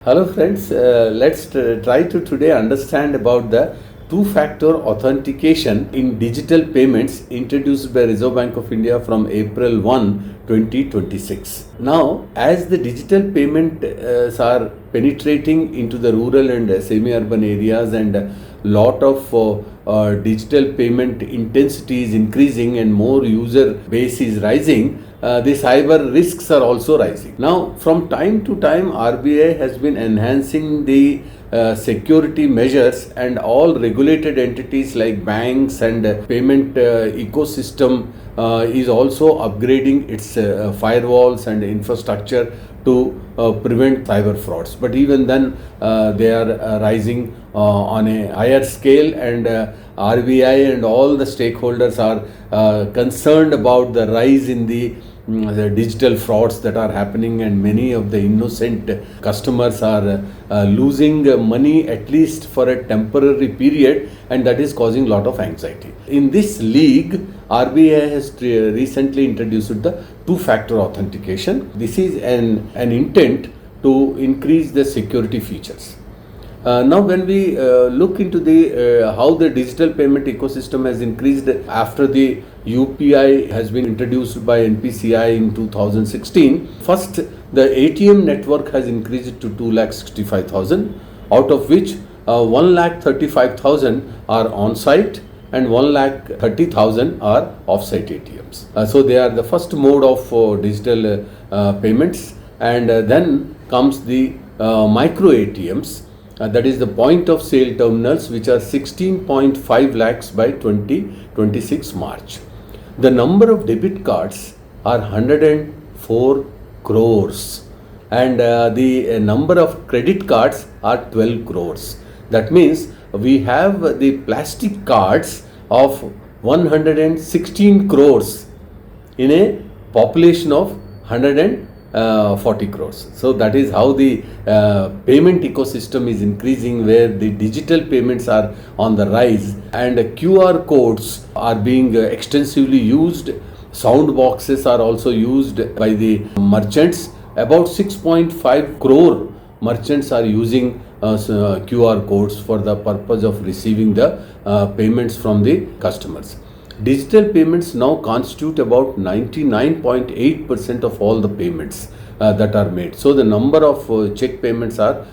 Hello friends, let's try to today understand about the two-factor authentication in digital payments introduced by Reserve Bank of India from April 1, 2026. Now, as the digital payments are penetrating into the rural and semi-urban areas and a lot of digital payment intensity is increasing and more user base is rising, the cyber risks are also rising. Now, from time to time, RBI has been enhancing the security measures, and all regulated entities like banks and payment ecosystem is also upgrading its firewalls and infrastructure to prevent cyber frauds. But even then, they are rising on a higher scale, and RBI and all the stakeholders are concerned about the rise in the digital frauds that are happening, and many of the innocent customers are losing money at least for a temporary period, and that is causing a lot of anxiety. In this league, RBI has recently introduced the two-factor authentication. This is an intent to increase the security features. Now, when we look into the how the digital payment ecosystem has increased after the UPI has been introduced by NPCI in 2016, first the ATM network has increased to 2,65,000, out of which 1,35,000 are on-site and 1,30,000 are off-site ATMs. So they are the first mode of digital payments, and then comes the micro ATMs. That is the point of sale terminals, which are 16.5 lakhs by 2026 March. The number of debit cards are 104 crores, and the number of credit cards are 12 crores. That means we have the plastic cards of 116 crores in a population of 140 crores. So that is how the payment ecosystem is increasing, where the digital payments are on the rise, and QR codes are being extensively used. Sound boxes are also used by the merchants. About 6.5 crore merchants are using QR codes for the purpose of receiving the payments from the customers. Digital payments now constitute about 99.8% of all the payments that are made. So the number of check payments are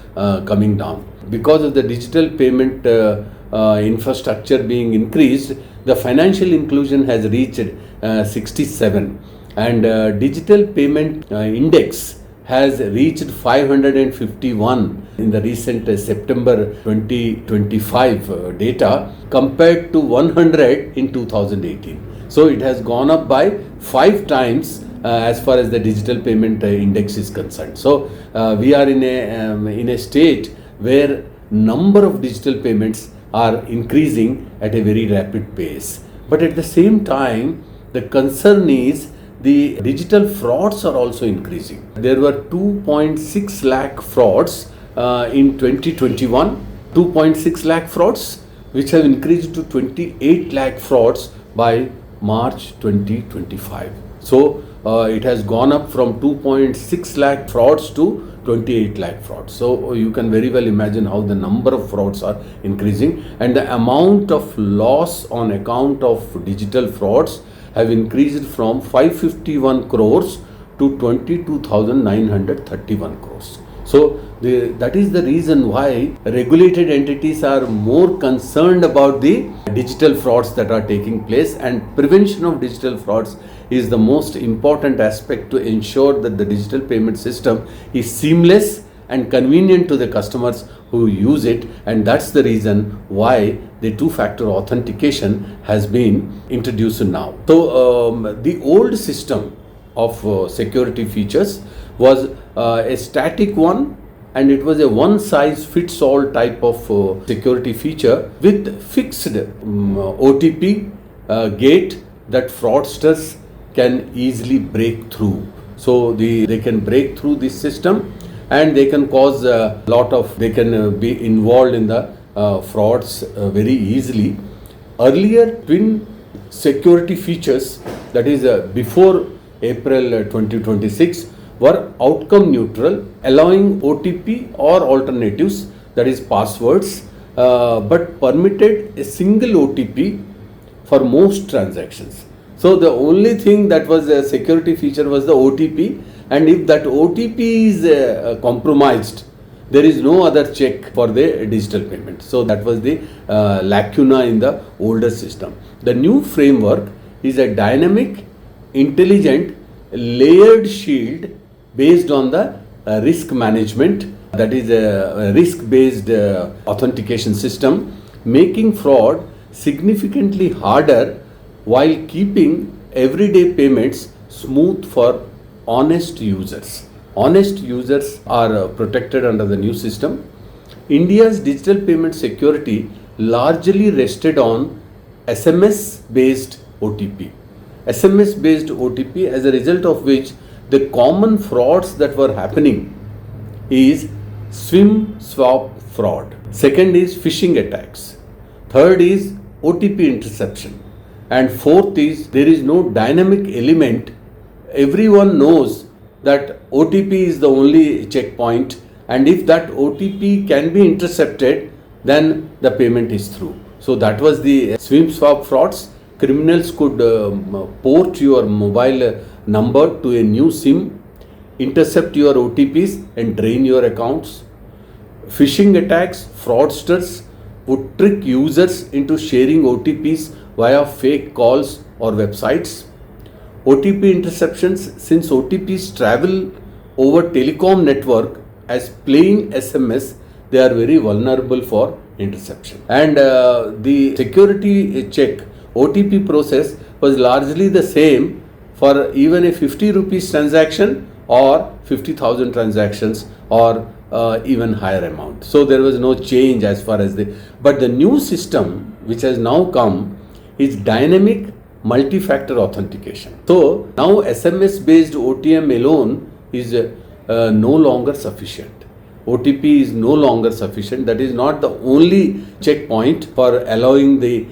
coming down. Because of the digital payment infrastructure being increased, the financial inclusion has reached 67, and digital payment index has reached 551 in the recent September 2025 data, compared to 100 in 2018. So it has gone up by 5 times as far as the digital payment index is concerned. So we are in a state where number of digital payments are increasing at a very rapid pace. But at the same time, the concern is the digital frauds are also increasing. There were 2.6 lakh frauds in 2021, 2.6 lakh frauds, which have increased to 28 lakh frauds by March 2025. So it has gone up from 2.6 lakh frauds to 28 lakh frauds. So you can very well imagine how the number of frauds are increasing, and the amount of loss on account of digital frauds have increased from 551 crores to 22,931 crores. So that is the reason why regulated entities are more concerned about the digital frauds that are taking place, and prevention of digital frauds is the most important aspect to ensure that the digital payment system is seamless and convenient to the customers who use it, and that's the reason why the two-factor authentication has been introduced now. So the old system of security features was a static one, and it was a one-size-fits-all type of security feature with fixed OTP gate that fraudsters can easily break through. So they can break through this system, and they can cause a lot of, they can be involved in the frauds very easily. Earlier, twin security features, that is before April 2026, were outcome neutral, allowing OTP or alternatives, that is passwords, but permitted a single OTP for most transactions. So the only thing that was a security feature was the OTP, and if that OTP is compromised, there is no other check for the digital payment. So that was the lacuna in the older system. The new framework is a dynamic, intelligent, layered shield based on the risk management, that is a risk-based authentication system, making fraud significantly harder while keeping everyday payments smooth for honest users. Honest users are protected under the new system. India's digital payment security largely rested on SMS-based OTP. SMS-based OTP, as a result of which the common frauds that were happening is SIM swap fraud. Second is phishing attacks. Third is OTP interception. And fourth is there is no dynamic element. Everyone knows that OTP is the only checkpoint, and if that OTP can be intercepted, then the payment is through. So that was the SIM swap frauds. Criminals could port your mobile number to a new SIM, intercept your OTPs and drain your accounts. Phishing attacks, fraudsters would trick users into sharing OTPs via fake calls or websites. OTP interceptions, since OTPs travel over telecom network as plain SMS, they are very vulnerable for interception. And the security check OTP process was largely the same for even a 50 rupees transaction or 50,000 transactions or even higher amount. So there was no change as far as but the new system which has now come is dynamic multi-factor authentication. So now SMS based OTM alone is no longer sufficient. OTP is no longer sufficient. That is not the only checkpoint for allowing the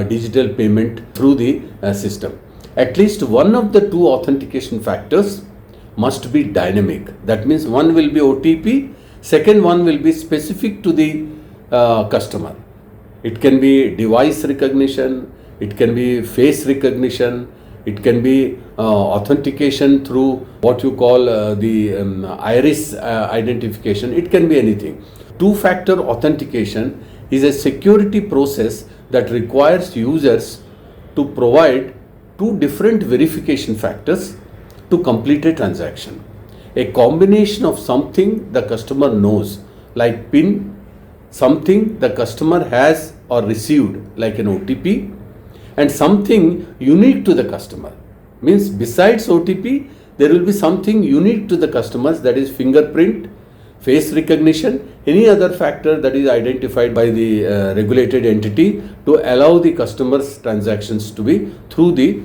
digital payment through the system. At least one of the two authentication factors must be dynamic. That means one will be OTP, second one will be specific to the customer. It can be device recognition, it can be face recognition, it can be authentication through what you call the iris identification. It can be anything. Two-factor authentication is a security process that requires users to provide two different verification factors to complete a transaction. A combination of something the customer knows, like PIN, something the customer has or received, like an OTP, and something unique to the customer. Means besides OTP, there will be something unique to the customers, that is fingerprint, face recognition, any other factor that is identified by the regulated entity to allow the customer's transactions to be through the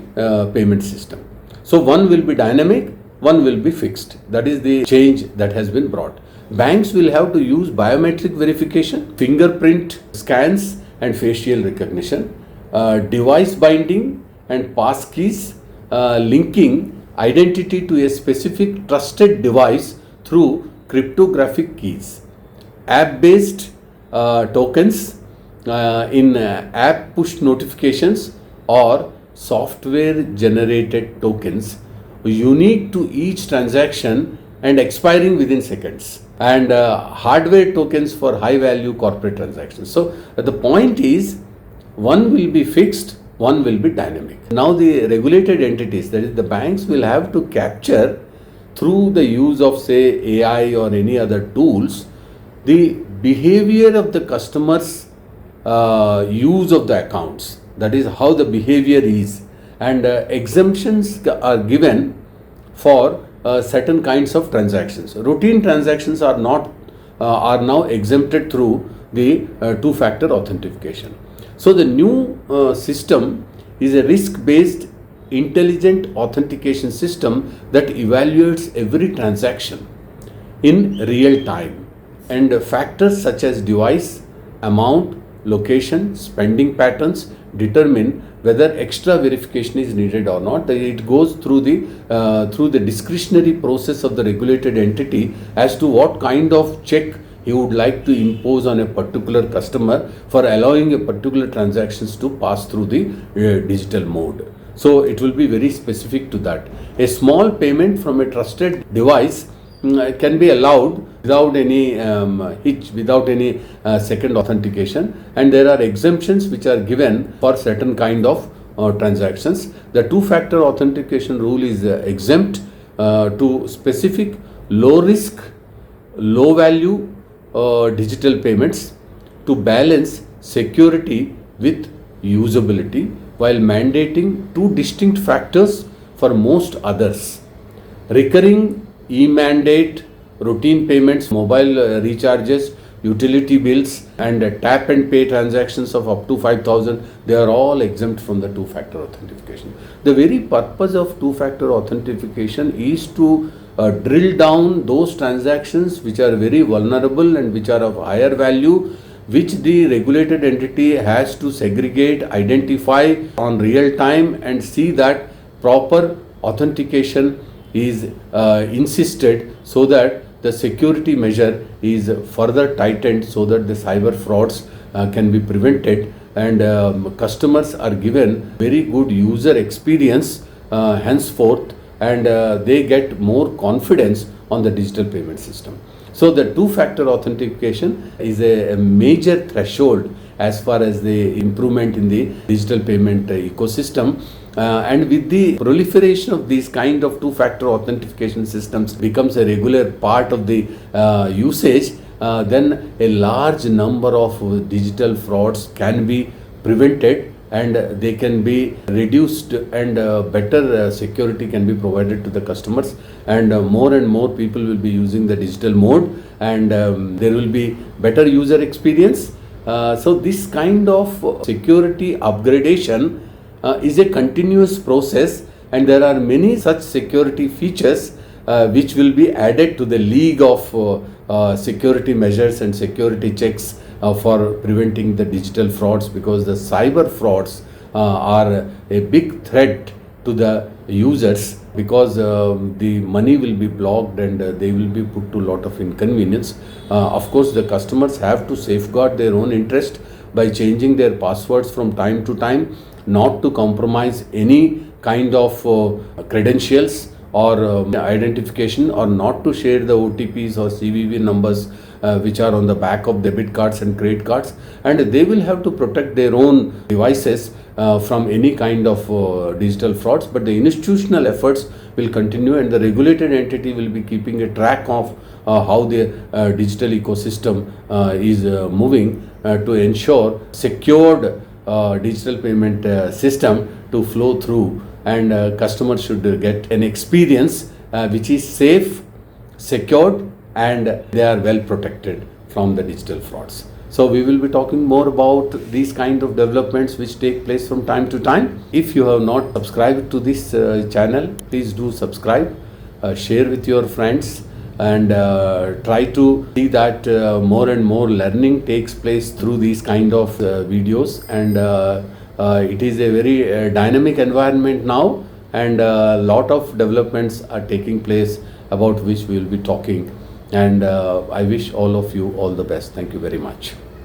payment system. So one will be dynamic, one will be fixed. That is the change that has been brought. Banks will have to use biometric verification, fingerprint scans and facial recognition, device binding and pass keys, linking identity to a specific trusted device through cryptographic keys, app-based tokens in app push notifications or software-generated tokens unique to each transaction and expiring within seconds, and hardware tokens for high-value corporate transactions. So the point is, one will be fixed, one will be dynamic. Now the regulated entities, that is the banks, will have to capture through the use of say AI or any other tools the behavior of the customers' use of the accounts. That is how the behavior is, and exemptions are given for certain kinds of transactions. Routine transactions are not are now exempted through the two-factor authentication. So the new system is a risk-based intelligent authentication system that evaluates every transaction in real time, and factors such as device, amount, location, spending patterns determine whether extra verification is needed or not. It goes through the discretionary process of the regulated entity as to what kind of check he would like to impose on a particular customer for allowing a particular transactions to pass through the digital mode. So it will be very specific to that. A small payment from a trusted device can be allowed without any hitch, without any second authentication, and there are exemptions which are given for certain kind of transactions. The two-factor authentication rule is exempt to specific low risk, low value digital payments to balance security with usability, while mandating two distinct factors for most others. Recurring e-mandate, routine payments, mobile recharges, utility bills, and tap and pay transactions of up to 5,000, they are all exempt from the two-factor authentication. The very purpose of two-factor authentication is to drill down those transactions which are very vulnerable and which are of higher value, which the regulated entity has to segregate, identify on real time, and see that proper authentication is insisted so that the security measure is further tightened so that the cyber frauds can be prevented, and customers are given very good user experience henceforth, and they get more confidence on the digital payment system. So the two-factor authentication is a major threshold as far as the improvement in the digital payment ecosystem. And with the proliferation of these kind of two-factor authentication systems becomes a regular part of the usage, then a large number of digital frauds can be prevented, and they can be reduced, and better security can be provided to the customers, and more people will be using the digital mode, and there will be better user experience. So this kind of security upgradation is a continuous process, and there are many such security features which will be added to the league of security measures and security checks for preventing the digital frauds, because the cyber frauds are a big threat to the users, because the money will be blocked and they will be put to a lot of inconvenience. Of course, the customers have to safeguard their own interest by changing their passwords from time to time, not to compromise any kind of credentials or identification, or not to share the OTPs or CVV numbers which are on the back of debit cards and credit cards, and they will have to protect their own devices from any kind of digital frauds. But the institutional efforts will continue, and the regulated entity will be keeping a track of how the digital ecosystem is moving to ensure secured digital payment system to flow through, and customers should get an experience which is safe, secured, and they are well protected from the digital frauds. So we will be talking more about these kind of developments which take place from time to time. If you have not subscribed to this channel, please do subscribe, share with your friends, and try to see that more and more learning takes place through these kind of videos, and it is a very dynamic environment now, and a lot of developments are taking place about which we will be talking, and I wish all of you all the best. Thank you very much.